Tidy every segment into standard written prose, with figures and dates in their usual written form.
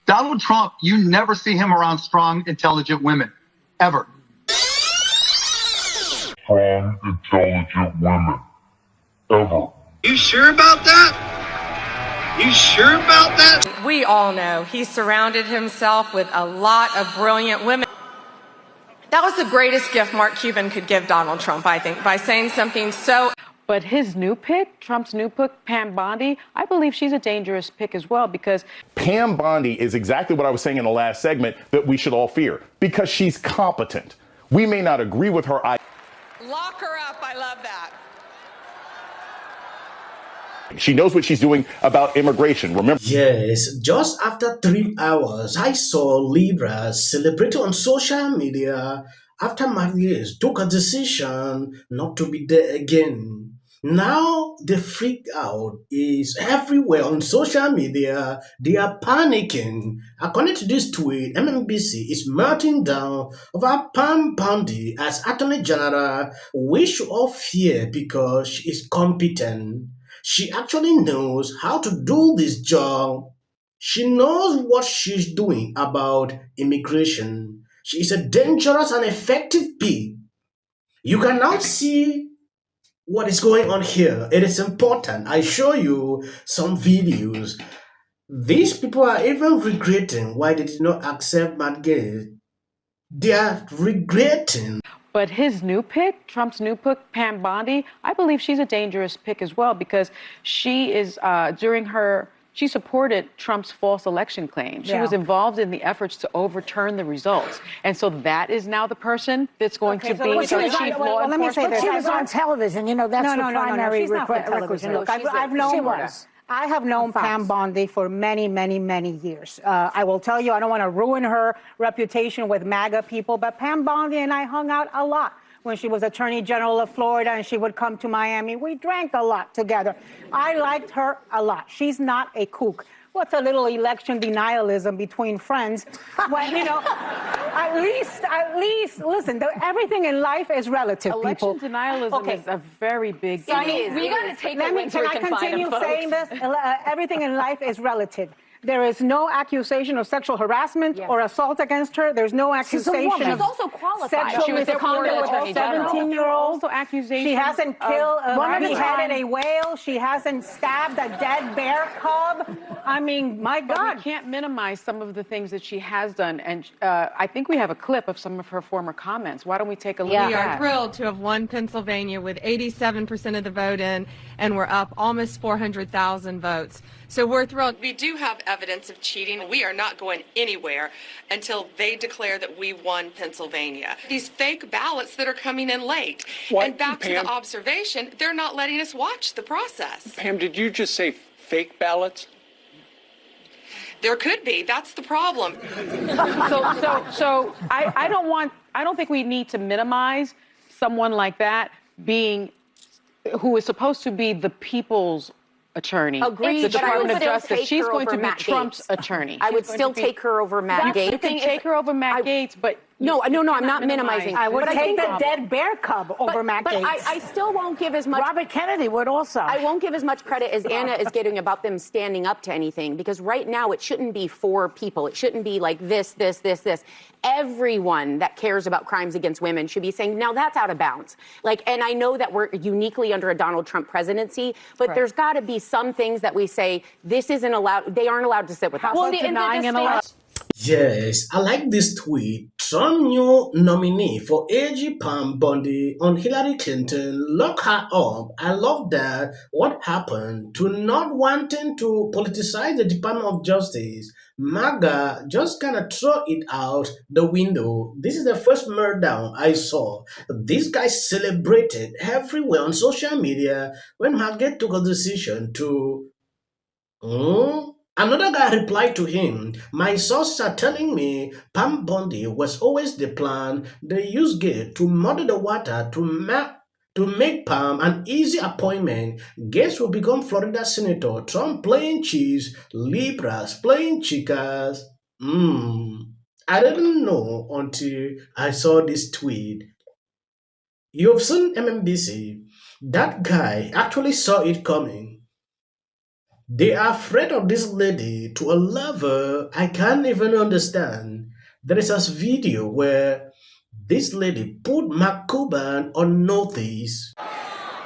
Donald Trump, you never see him around strong, intelligent women, ever. Strong, intelligent women, ever. You sure about that? You sure about that? We all know he surrounded himself with a lot of brilliant women. That was the greatest gift Mark Cuban could give Donald Trump, I think, by saying something so... But his new pick, Trump's new pick, Pam Bondi, I believe she's a dangerous pick as well because... Pam Bondi is exactly what I was saying in the last segment that we should all fear because she's competent. We may not agree with her... Lock her up. I love that. She knows what she's doing about immigration. Remember? Yes, just after 3 hours, I saw Libras celebrating on social media after Matt Gaetz took a decision not to be there again. Now the freak out is everywhere on social media. They are panicking. According to this tweet, MSNBC is melting down over Pam Bondi as Attorney General. We should all fear because she is competent. She actually knows how to do this job. She knows what she's doing about immigration. She is a dangerous and effective pick. You can now see what is going on here. It is important. I show you some videos. These people are even regretting why they did not accept Matt Gaetz. They are regretting. But his new pick, Trump's new pick, Pam Bondi, I believe she's a dangerous pick as well because she is, she supported Trump's false election claim. She was involved in the efforts to overturn the results. And so that is now the person that's going to be the chief law enforcement. Let me say this. She was on television. You know, that's the primary requisite. Look, I have known Pam Bondi for many, many, many years. I will tell you, I don't want to ruin her reputation with MAGA people, but Pam Bondi and I hung out a lot when she was Attorney General of Florida and she would come to Miami. We drank a lot together. I liked her a lot. She's not a kook. What's a little election denialism between friends? Well, you know, at least, listen, everything in life is relative, people. Election denialism is a very big deal. We got to take it Can I continue saying this? Everything in life is relative. There is no accusation of sexual harassment or assault against her. There's no accusation of also qualified. sexual misconduct of a 17-year-old. Accusation. She hasn't killed, beheaded a whale. She hasn't stabbed a dead bear cub. I mean, my God. We can't minimize some of the things that she has done. And I think we have a clip of some of her former comments. Why don't we take a look at that? We are thrilled to have won Pennsylvania with 87% of the vote in, and we're up almost 400,000 votes. So we're thrilled. We do have evidence of cheating. We are not going anywhere until they declare that we won Pennsylvania. These fake ballots that are coming in late. And back to the observation, they're not letting us watch the process. Pam, did you just say fake ballots? There could be. That's the problem. So I don't think we need to minimize someone like that who is supposed to be the people's attorney. Agreed, the but Department I would of Justice. Take She's her going over to be Matt Trump's Gaetz. attorney. I would still take her over Matt Gaetz. You can take her over Matt Gaetz, but no, I'm not minimizing. I would take the dead bear cub over Matt Gaetz. But I still won't give as much. Robert Kennedy would also. I won't give as much credit as Anna is getting about them standing up to anything, because right now it shouldn't be for people. It shouldn't be like this. Everyone that cares about crimes against women should be saying, now that's out of bounds. And I know that we're uniquely under a Donald Trump presidency, but there's got to be some things that we say, this isn't allowed. They aren't allowed to sit with us. Well, denying an election. Yes, I like this tweet. Trump new nominee for AG Pam Bondi on Hillary Clinton. Lock her up. I love that. What happened to not wanting to politicize the Department of Justice? MAGA just kind of throw it out the window. This is the first meltdown I saw. These guys celebrated everywhere on social media when Matt Gaetz took a decision to... Another guy replied to him, my sources are telling me Pam Bondi was always the plan. They used Gaetz to muddy the water to make Pam an easy appointment. Gaetz will become Florida Senator. Trump playing cheese, Libras playing chicas. I didn't know until I saw this tweet. You've seen MSNBC. That guy actually saw it coming. They are afraid of this lady to a level I can't even understand. There is a video where this lady put Mark Cuban on notice.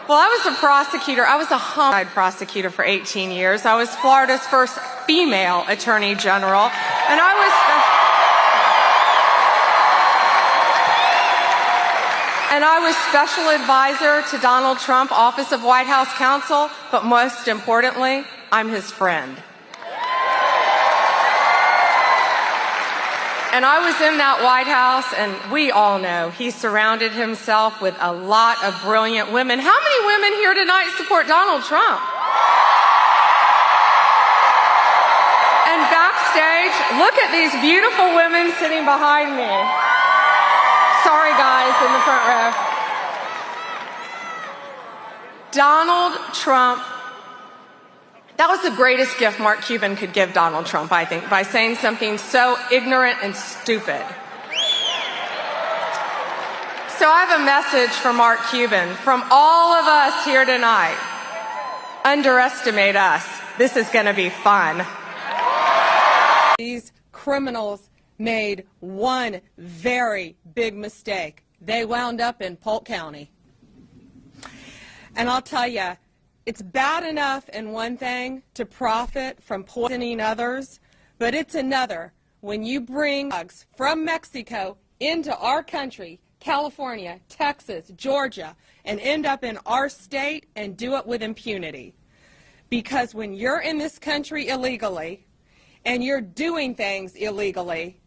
Well, I was a prosecutor. I was a homicide prosecutor for 18 years. I was Florida's first female attorney general, and I was special advisor to Donald Trump, Office of White House Counsel, but most importantly, I'm his friend. And I was in that White House, and we all know he surrounded himself with a lot of brilliant women. How many women here tonight support Donald Trump? And backstage, look at these beautiful women sitting behind me. Sorry, guys, in the front row. Donald Trump, that was the greatest gift Mark Cuban could give Donald Trump, I think, by saying something so ignorant and stupid. So I have a message for Mark Cuban from all of us here tonight. Underestimate us. This is going to be fun. These criminals made one very big mistake. They wound up in Polk County. And I'll tell you, it's bad enough in one thing to profit from poisoning others, but it's another when you bring drugs from Mexico into our country, California, Texas, Georgia, and end up in our state and do it with impunity. Because when you're in this country illegally and you're doing things illegally,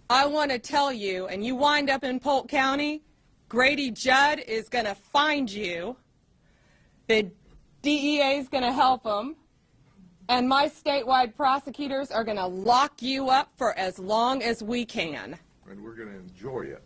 I want to tell you, and you wind up in Polk County, Grady Judd is going to find you. The DEA is going to help them, and my statewide prosecutors are going to lock you up for as long as we can. And we're going to enjoy it.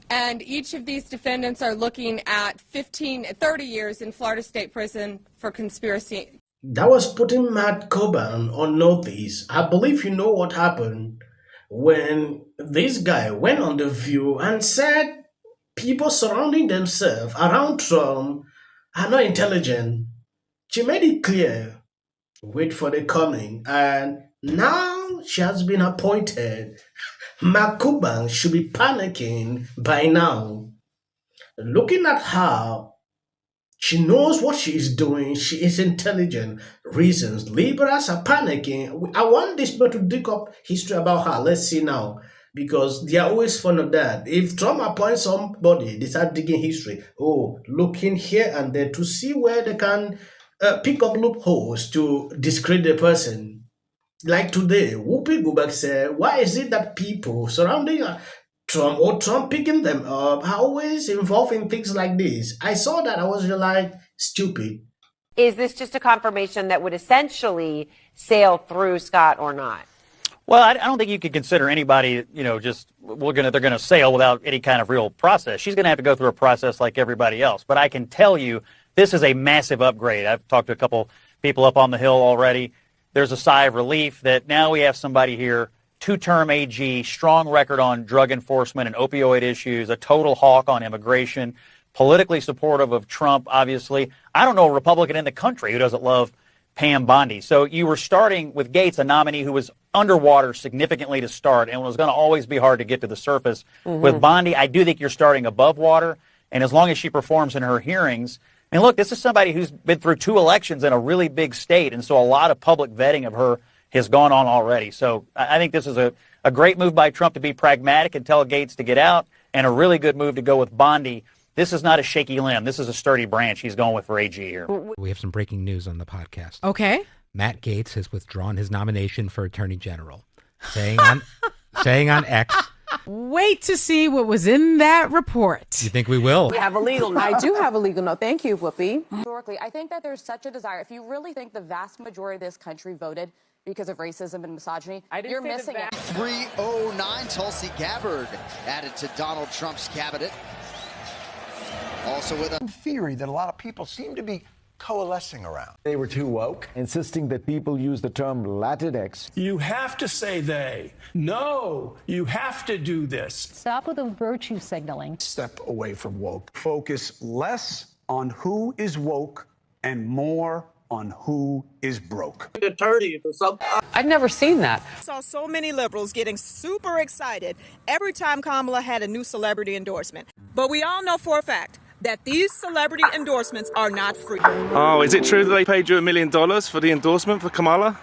And each of these defendants are looking at 30 years in Florida State Prison for conspiracy. That was putting Matt Cuban on notice. I believe you know what happened when this guy went on The View and said people surrounding themselves around Trump are not intelligent. She made it clear, wait for the coming, and now she has been appointed. Mark Cuban should be panicking by now. Looking at her, she knows what she is doing. She is intelligent. Reasons. Liberals are panicking. I want this man to dig up history about her. Let's see now. Because they are always fond of that. If Trump appoints somebody, they start digging history. Oh, looking here and there to see where they can pick up loopholes to discredit the person. Like today, Whoopi Goldberg said, why is it that people surrounding Trump or Trump picking them up are always involved in things like this? I saw that. I was like, stupid. Is this just a confirmation that would essentially sail through, Scott, or not? Well, I don't think you could consider anybody, just they're going to sail without any kind of real process. She's going to have to go through a process like everybody else. But I can tell you, this is a massive upgrade. I've talked to a couple people up on the Hill already. There's a sigh of relief that now we have somebody here, two-term AG, strong record on drug enforcement and opioid issues, a total hawk on immigration, politically supportive of Trump, obviously. I don't know a Republican in the country who doesn't love Pam Bondi. So you were starting with Gaetz, a nominee who was underwater significantly to start and was going to always be hard to get to the surface. Mm-hmm. With Bondi, I do think you're starting above water, and as long as she performs in her hearings, and look, this is somebody who's been through 2 elections in a really big state, and so a lot of public vetting of her has gone on already. So I think this is a great move by Trump to be pragmatic and tell Gaetz to get out, and a really good move to go with Bondi. This is not a shaky limb. This is a sturdy branch he's going with for AG here. We have some breaking news on the podcast. Okay. Matt Gaetz has withdrawn his nomination for Attorney General, saying on X. Wait to see what was in that report. You think we will? We have a legal note. I do have a legal note. Thank you, Whoopi. Historically, I think that there's such a desire. If you really think the vast majority of this country voted because of racism and misogyny, you're missing it. 309, Tulsi Gabbard added to Donald Trump's cabinet. Also with a theory that a lot of people seem to be coalescing around. They were too woke, insisting that people use the term Latinx. You have to say they. No, you have to do this. Stop with the virtue signaling. Step away from woke. Focus less on who is woke and more on who is broke. Attorney for some. I'd never seen that. I saw so many liberals getting super excited every time Kamala had a new celebrity endorsement. But we all know for a fact that these celebrity endorsements are not free. Oh, is it true that they paid you $1 million for the endorsement for Kamala?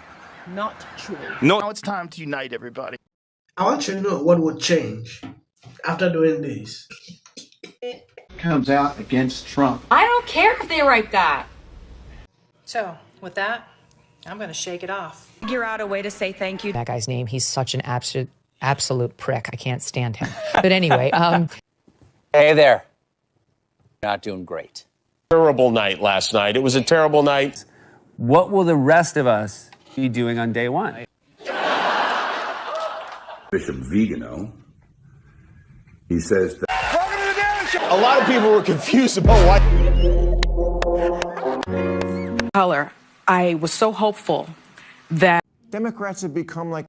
Not true. Now it's time to unite everybody. I want you to know what would change after doing this. Comes out against Trump. I don't care if they write that. So, with that, I'm going to shake it off. Figure out a way to say thank you. That guy's name, he's such an absolute prick. I can't stand him. But anyway, Hey there. Not doing great. Terrible night last night. It was a terrible night. What will the rest of us be doing on day one? Bishop Vigano, he says that A lot of people were confused about why. Color, I was so hopeful that Democrats have become like